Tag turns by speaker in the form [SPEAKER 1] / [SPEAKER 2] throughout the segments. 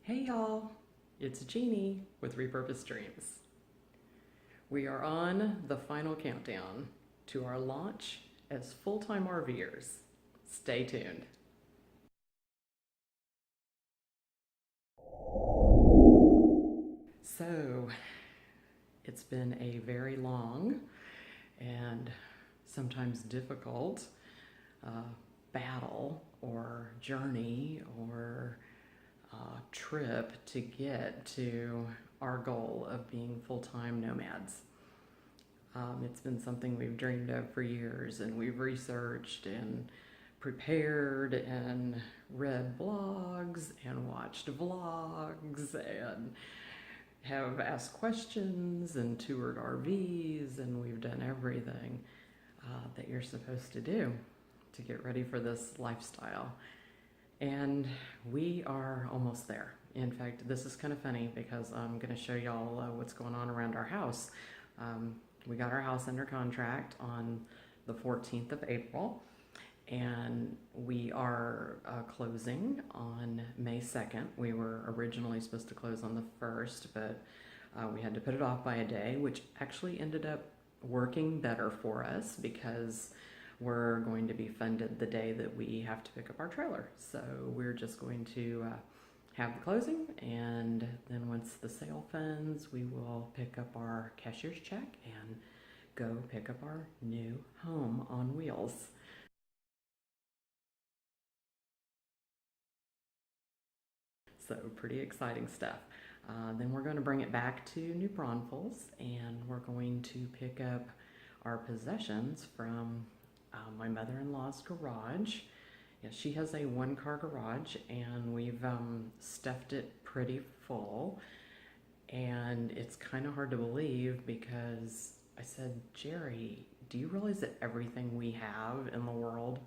[SPEAKER 1] Hey y'all, it's Jeannie with Repurposed Dreams. We are on the final countdown to our launch as full-time RVers. Stay tuned. So, it's been a very long and sometimes difficult battle or journey or trip to get to our goal of being full-time nomads. It's been something we've dreamed of for years, and we've researched and prepared and read blogs and watched vlogs and have asked questions and toured RVs, and we've done everything that you're supposed to do to get ready for this lifestyle. And we are almost there. In fact, this is kind of funny because I'm going to show y'all what's going on around our house. We got our house under contract on the 14th of April, and we are closing on May 2nd. We were originally supposed to close on the 1st, but we had to put it off by a day, which actually ended up working better for us because we're going to be funded the day that we have to pick up our trailer. So we're just going to have the closing, and then once the sale funds, we will pick up our cashier's check and go pick up our new home on wheels. So pretty exciting stuff. Then we're going to bring it back to New Braunfels, and we're going to pick up our possessions from my mother-in-law's garage. Yeah, she has a one-car garage, and we've stuffed it pretty full. And it's kind of hard to believe because I said, Jerry, do you realize that everything we have in the world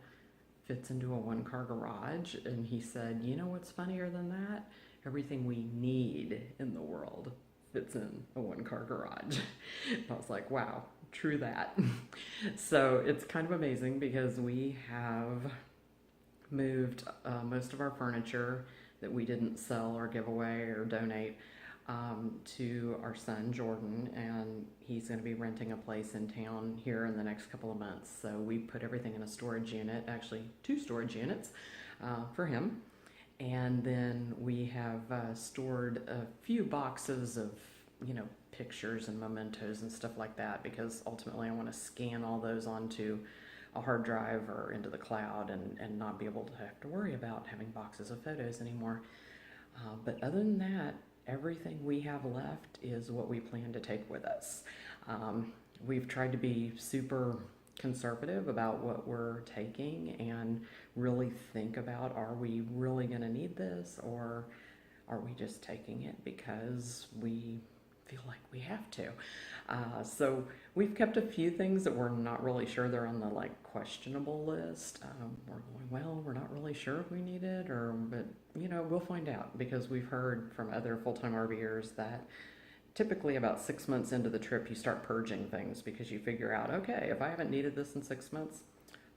[SPEAKER 1] fits into a one-car garage? And he said, you know what's funnier than that? Everything we need in the world fits in a one-car garage. I was like, wow, true that. So it's kind of amazing because we have moved most of our furniture that we didn't sell or give away or donate to our son Jordan, and he's going to be renting a place in town here in the next couple of months. So we put everything in a storage unit, actually 2 storage units for him. And then we have stored a few boxes of, pictures and mementos and stuff like that, because ultimately I want to scan all those onto a hard drive or into the cloud and not be able to have to worry about having boxes of photos anymore. But other than that, everything we have left is what we plan to take with us. We've tried to be super conservative about what we're taking and really think about, are we really going to need this, or are we just taking it because we feel like we have to? So we've kept a few things that we're not really sure, they're on the questionable list. We're going, well, we're not really sure if we need it, but we'll find out, because we've heard from other full-time RVers that typically about 6 months into the trip you start purging things, because you figure out, okay, if I haven't needed this in 6 months,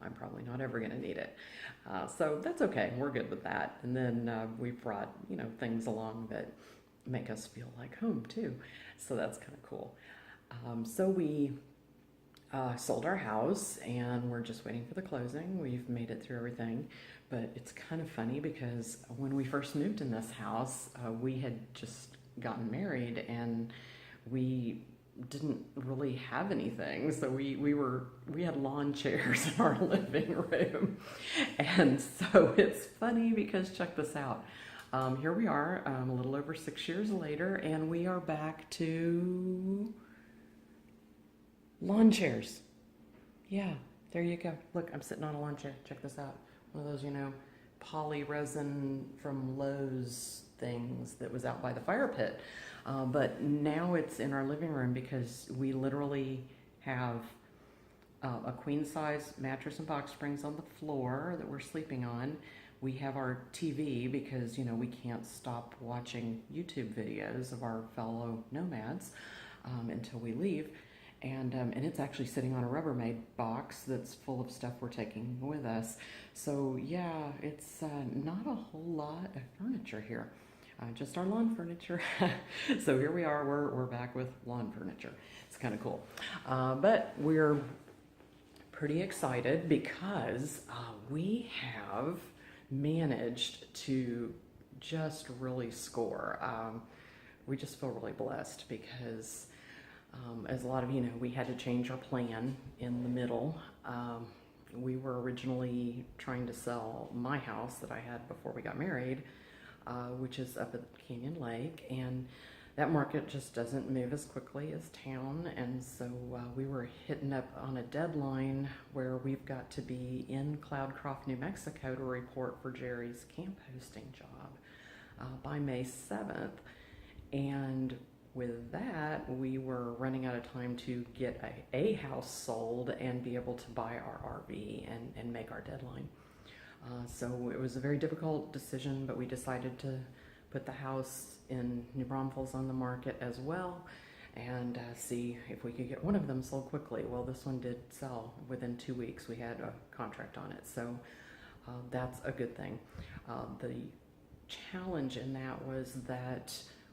[SPEAKER 1] I'm probably not ever going to need it. So that's okay, we're good with that. And then we've brought things along that make us feel like home too, so that's kind of cool. So we sold our house, and we're just waiting for the closing. We've made it through everything, but it's kind of funny because when we first moved in this house, we had just gotten married, and we didn't really have anything, so we had lawn chairs in our living room. And so it's funny because check this out. Here we are, a little over 6 years later, and we are back to lawn chairs. Yeah, there you go. Look, I'm sitting on a lawn chair. Check this out. One of those, poly resin from Lowe's things that was out by the fire pit. But now it's in our living room because we literally have a queen size mattress and box springs on the floor that we're sleeping on. We have our TV because, we can't stop watching YouTube videos of our fellow nomads until we leave. And it's actually sitting on a Rubbermaid box that's full of stuff we're taking with us. So yeah, it's not a whole lot of furniture here. just our lawn furniture. So here we are, we're back with lawn furniture. It's kind of cool. But we're pretty excited because we have managed to just really score. We just feel really blessed because, as a lot of you know, we had to change our plan in the middle. We were originally trying to sell my house that I had before we got married, which is up at Canyon Lake, and that market just doesn't move as quickly as town, and so we were hitting up on a deadline where we've got to be in Cloudcroft, New Mexico to report for Jerry's composting job by May 7th. And with that, we were running out of time to get a house sold and be able to buy our RV and make our deadline. So it was a very difficult decision, but we decided to put the house in New Braunfels on the market as well and see if we could get one of them sold quickly. Well, this one did sell within 2 weeks. We had a contract on it, so that's a good thing. The challenge in that was that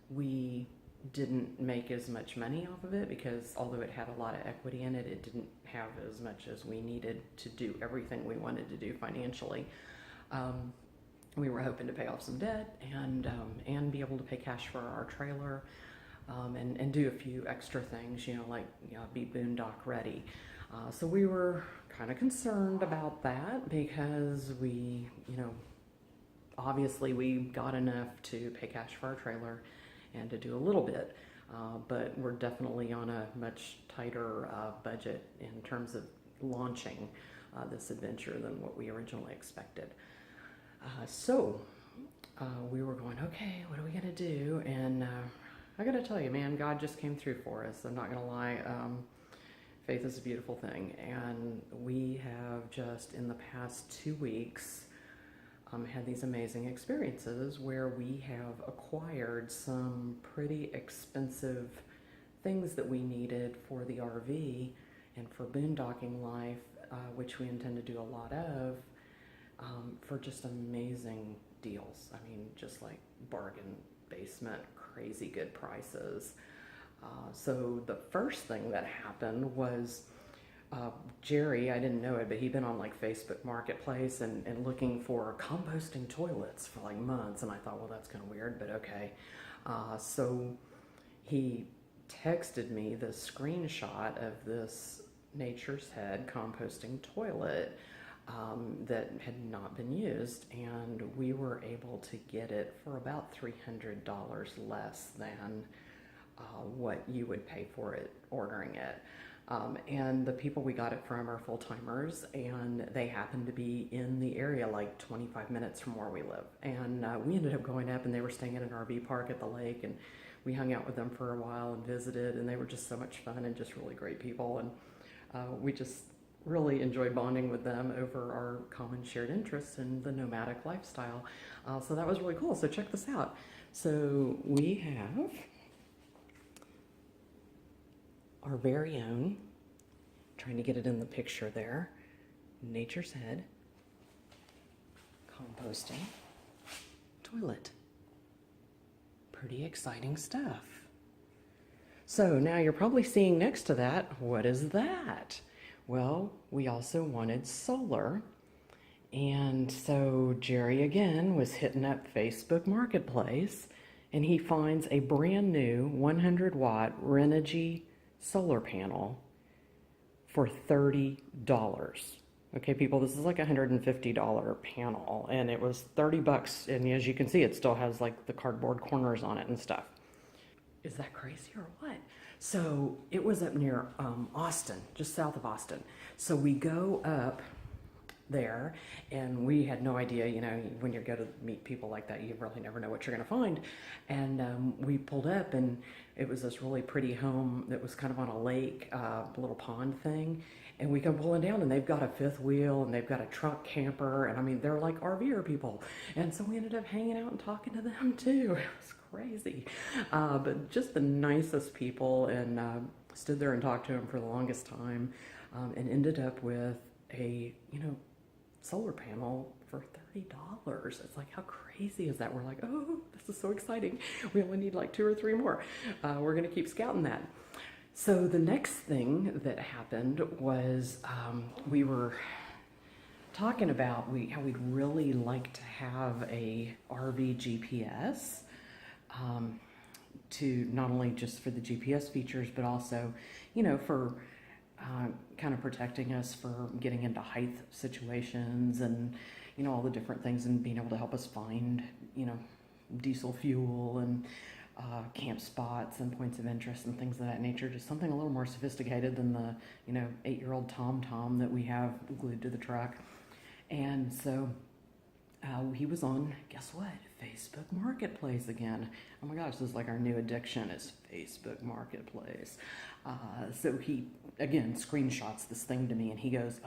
[SPEAKER 1] we didn't make as much money off of it because although it had a lot of equity in it, it didn't have as much as we needed to do everything we wanted to do financially. We were hoping to pay off some debt and be able to pay cash for our trailer, and do a few extra things, like be boondock ready. So we were kind of concerned about that because we, obviously we got enough to pay cash for our trailer and to do a little bit, but we're definitely on a much tighter budget in terms of launching this adventure than what we originally expected. So we were going, okay, what are we gonna do? And I gotta tell you, man, God just came through for us. I'm not gonna lie. Faith is a beautiful thing, and we have just in the past 2 weeks had these amazing experiences where we have acquired some pretty expensive things that we needed for the RV and for boondocking life, which we intend to do a lot of, for just amazing deals. I mean, just like bargain basement, crazy good prices. So the first thing that happened was Jerry, I didn't know it, but he'd been on like Facebook Marketplace and looking for composting toilets for like months. And I thought, well, that's kind of weird, but okay. So he texted me the screenshot of this Nature's Head composting toilet that had not been used. And we were able to get it for about $300 less than what you would pay for it ordering it. And the people we got it from are full-timers, and they happen to be in the area like 25 minutes from where we live. And we ended up going up, and they were staying at an RV park at the lake, and we hung out with them for a while and visited, and they were just so much fun and just really great people. And we just really enjoyed bonding with them over our common shared interests in the nomadic lifestyle. So that was really cool. So check this out. So we have our very own, trying to get it in the picture there, Nature's Head composting toilet. Pretty exciting stuff. So now you're probably seeing next to that, what is that? Well, we also wanted solar. And so Jerry again was hitting up Facebook Marketplace, and he finds a brand new 100 watt Renogy solar panel for $30. Okay, people, this is like a $150 panel, and it was 30 bucks, and as you can see, it still has like the cardboard corners on it and stuff. Is that crazy or what? So it was up near Austin, just south of Austin. So we go up there, and we had no idea, when you go to meet people like that, you really never know what you're going to find. And we pulled up, and it was this really pretty home that was kind of on a lake, little pond thing. And we come pulling down, and they've got a fifth wheel, and they've got a truck camper, and I mean, they're like RVer people. And so we ended up hanging out and talking to them too. It was crazy, but just the nicest people, and stood there and talked to them for the longest time, and ended up with a solar panel for $30. It's like, how crazy is that? We're like, oh, this is so exciting. We only need like 2 or 3 more. We're going to keep scouting that. So the next thing that happened was we were talking about how we'd really like to have a RV GPS, to not only just for the GPS features, but also, for kind of protecting us for getting into height situations and, all the different things, and being able to help us find, diesel fuel and camp spots and points of interest and things of that nature. Just something a little more sophisticated than the, 8-year-old TomTom that we have glued to the truck. And so he was on, guess what? Facebook Marketplace again. Oh my gosh, this is like our new addiction, is Facebook Marketplace. So he, again, screenshots this thing to me, and he goes,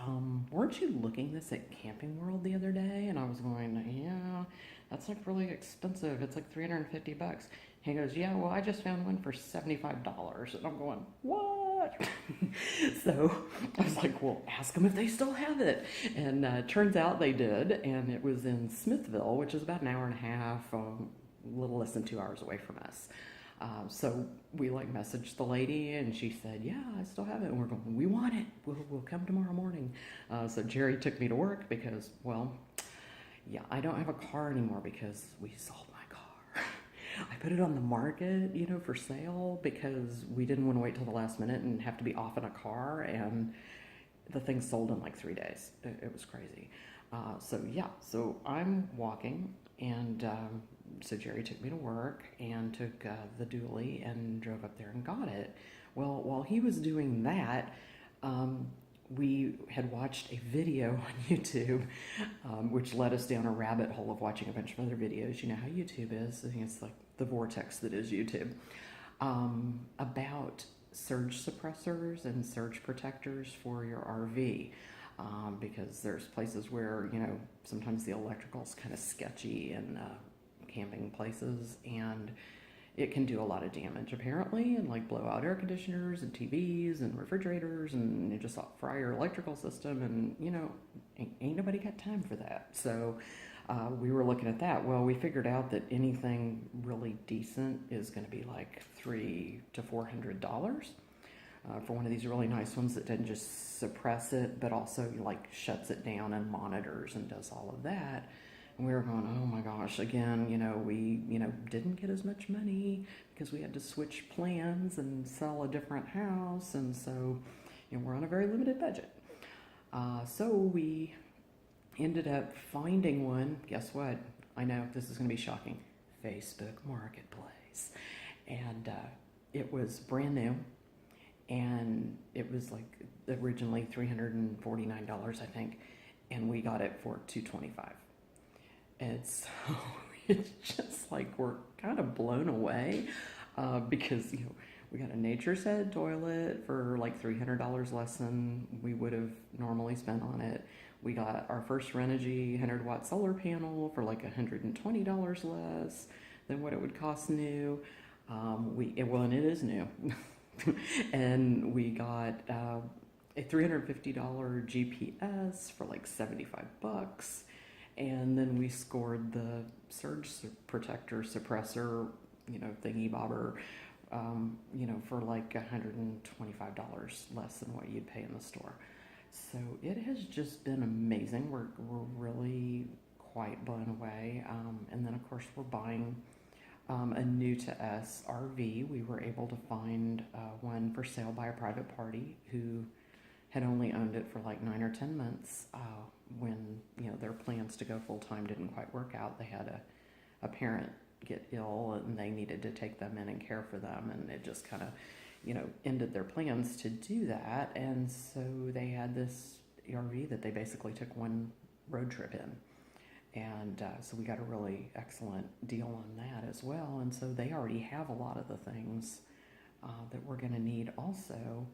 [SPEAKER 1] weren't you looking this at Camping World the other day? And I was going, yeah, that's like really expensive. It's like $350. He goes, yeah, well, I just found one for $75. And I'm going, what? So I was like, well, ask them if they still have it. And turns out they did. And it was in Smithville, which is about an hour and a half, a little less than 2 hours away from us. So we messaged the lady, and she said, yeah, I still have it. And we're going, we want it. We'll come tomorrow morning. So Jerry took me to work because, well, yeah, I don't have a car anymore because we sold my car. I put it on the market, for sale, because we didn't want to wait till the last minute and have to be off in a car, and the thing sold in like 3 days. It was crazy. So I'm walking, and so Jerry took me to work and took the dually and drove up there and got it. Well, while he was doing that, we had watched a video on YouTube, which led us down a rabbit hole of watching a bunch of other videos. You know how YouTube is. I think it's like the vortex that is YouTube, about surge suppressors and surge protectors for your RV. Because there's places where, sometimes the electrical's kind of sketchy in camping places, and it can do a lot of damage apparently, and like blow out air conditioners and TVs and refrigerators, and it just fry your electrical system, and ain't nobody got time for that. So we were looking at that. Well, we figured out that anything really decent is going to be like $300 to $400 for one of these really nice ones that doesn't just suppress it, but also shuts it down and monitors and does all of that. And we were going, oh my gosh, again, we, didn't get as much money because we had to switch plans and sell a different house. And so, we're on a very limited budget. So we ended up finding one. Guess what? I know this is going to be shocking. Facebook Marketplace. And it was brand new. And it was originally $349, I think. And we got it for $225. And so it's just we're kind of blown away because, we got a Nature's Head toilet for $300 less than we would have normally spent on it. We got our first Renogy 100-watt solar panel for $120 less than what it would cost new. And it is new. And we got a $350 GPS for $75. And then we scored the surge protector suppressor, thingy bobber, for $125 less than what you'd pay in the store. So it has just been amazing. We're really quite blown away. And then of course we're buying a new to us RV. We were able to find one for sale by a private party who had only owned it for 9 or 10 months when their plans to go full time didn't quite work out. They had a parent get ill, and they needed to take them in and care for them, and it just kind of ended their plans to do that. And so they had this RV that they basically took one road trip in, and so we got a really excellent deal on that as well. And so they already have a lot of the things that we're going to need also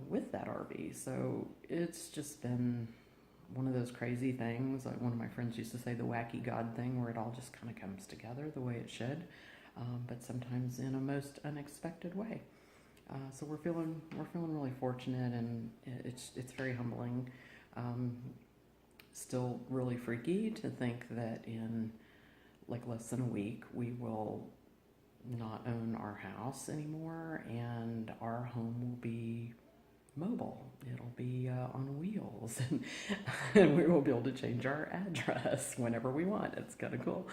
[SPEAKER 1] with that RV. So it's just been one of those crazy things. One of my friends used to say the wacky God thing, where it all just kind of comes together the way it should, but sometimes in a most unexpected way. So we're feeling really fortunate, and it's very humbling. still really freaky to think that in like less than a week we will not own our house anymore, and our home will be mobile. It'll be on wheels, and we will be able to change our address whenever we want. It's kind of cool,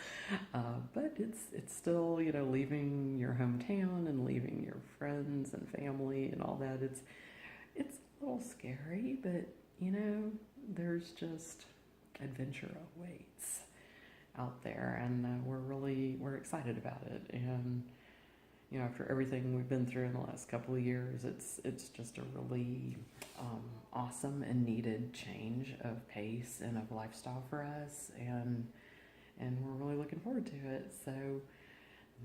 [SPEAKER 1] but it's still, you know, leaving your hometown and leaving your friends and family and all that. It's a little scary, but you know, there's just adventure awaits out there, and we're excited about it. And you know, after everything we've been through in the last couple of years, it's just a really awesome and needed change of pace and of lifestyle for us, and we're really looking forward to it. So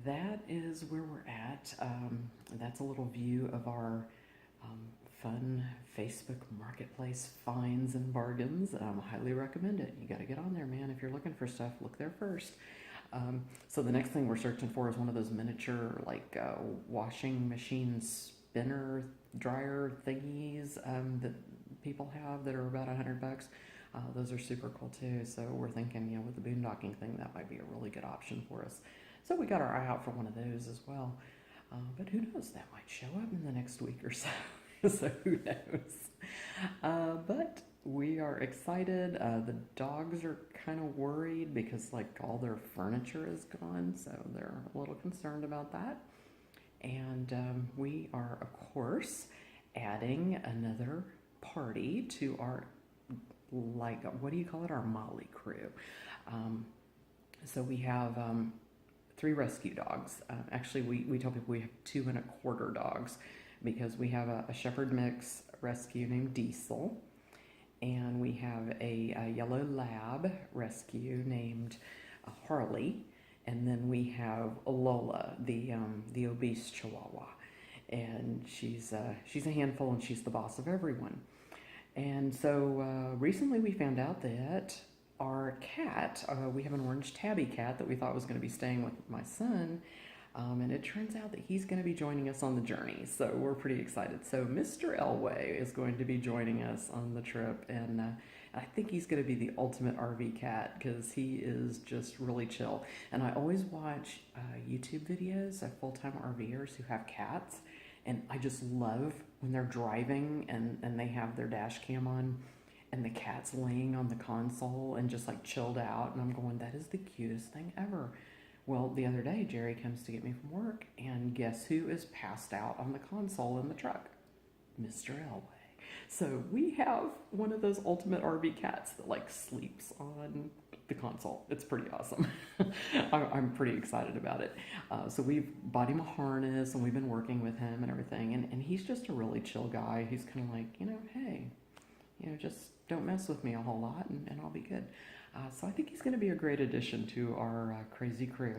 [SPEAKER 1] that is where we're at. That's a little view of our fun Facebook marketplace finds and bargains. Highly recommend it. You got to get on there, man. If you're looking for stuff, look there first. So the next thing we're searching for is one of those miniature like washing machine spinner dryer thingies that people have that are about $100. Those are super cool too. So we're thinking, you know, with the boondocking thing, that might be a really good option for us. So we got our eye out for one of those as well. But who knows? That might show up in the next week or so. So who knows? But we are excited. The dogs are kind of worried because like all their furniture is gone, so they're a little concerned about that. And we are, of course, adding another party to our, like, what do you call it? Our Molly crew. So we have 3 rescue dogs. Actually, we tell people we have 2 1/4 dogs because we have a shepherd mix rescue named Diesel. And we have a yellow lab rescue named Harley, and then we have Lola, the obese Chihuahua, and she's a handful, and she's the boss of everyone. And so recently we found out that our cat, we have an orange tabby cat that we thought was going to be staying with my son. And it turns out that he's going to be joining us on the journey, so we're pretty excited. So Mr. Elway is going to be joining us on the trip, and I think he's going to be the ultimate RV cat because he is just really chill. And I always watch YouTube videos of full-time RVers who have cats, and I just love when they're driving and they have their dash cam on, and the cat's laying on the console and just like chilled out, and I'm going, that is the cutest thing ever. Well, the other day, Jerry comes to get me from work, and guess who is passed out on the console in the truck? Mr. Elway. So we have one of those ultimate RV cats that like sleeps on the console. It's pretty awesome. I'm pretty excited about it. So we've bought him a harness, and we've been working with him and everything, and he's just a really chill guy. He's kind of like, you know, hey, you know, just don't mess with me a whole lot, and I'll be good. So I think he's going to be a great addition to our crazy crew.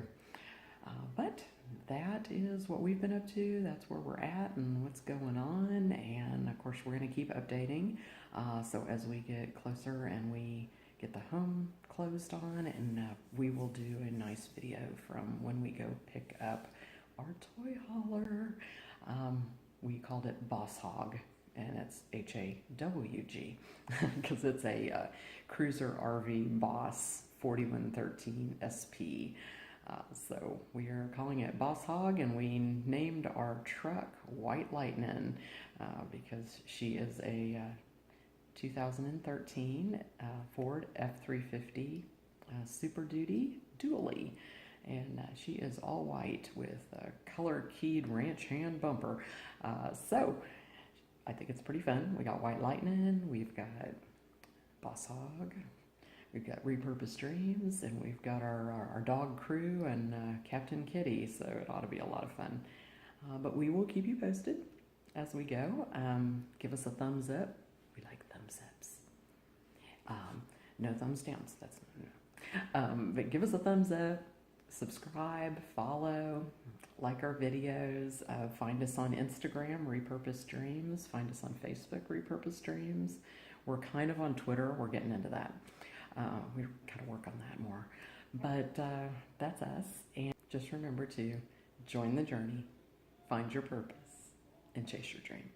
[SPEAKER 1] But that is what we've been up to. That's where we're at and what's going on. And of course, we're going to keep updating. So as we get closer and we get the home closed on, and we will do a nice video from when we go pick up our toy hauler. We called it Boss Hog, and it's HAWG because it's a Cruiser RV Boss 4113 SP. So we are calling it Boss Hog, and we named our truck White Lightning because she is a 2013 Ford F350 Super Duty dually. And she is all white with a color-keyed ranch hand bumper. So I think it's pretty fun. We got White Lightning, we've got Boss Hog, we've got Repurposed Dreams, and we've got our dog crew and Captain Kitty, so it ought to be a lot of fun. But we will keep you posted as we go. Give us a thumbs up. We like thumbs ups. No thumbs downs. That's no. But give us a thumbs up. Subscribe, follow, like our videos. Find us on Instagram, Repurposed Dreams. Find us on Facebook, Repurposed Dreams. We're kind of on Twitter. We're getting into that. We got to work on that more. But that's us. And just remember to join the journey, find your purpose, and chase your dream.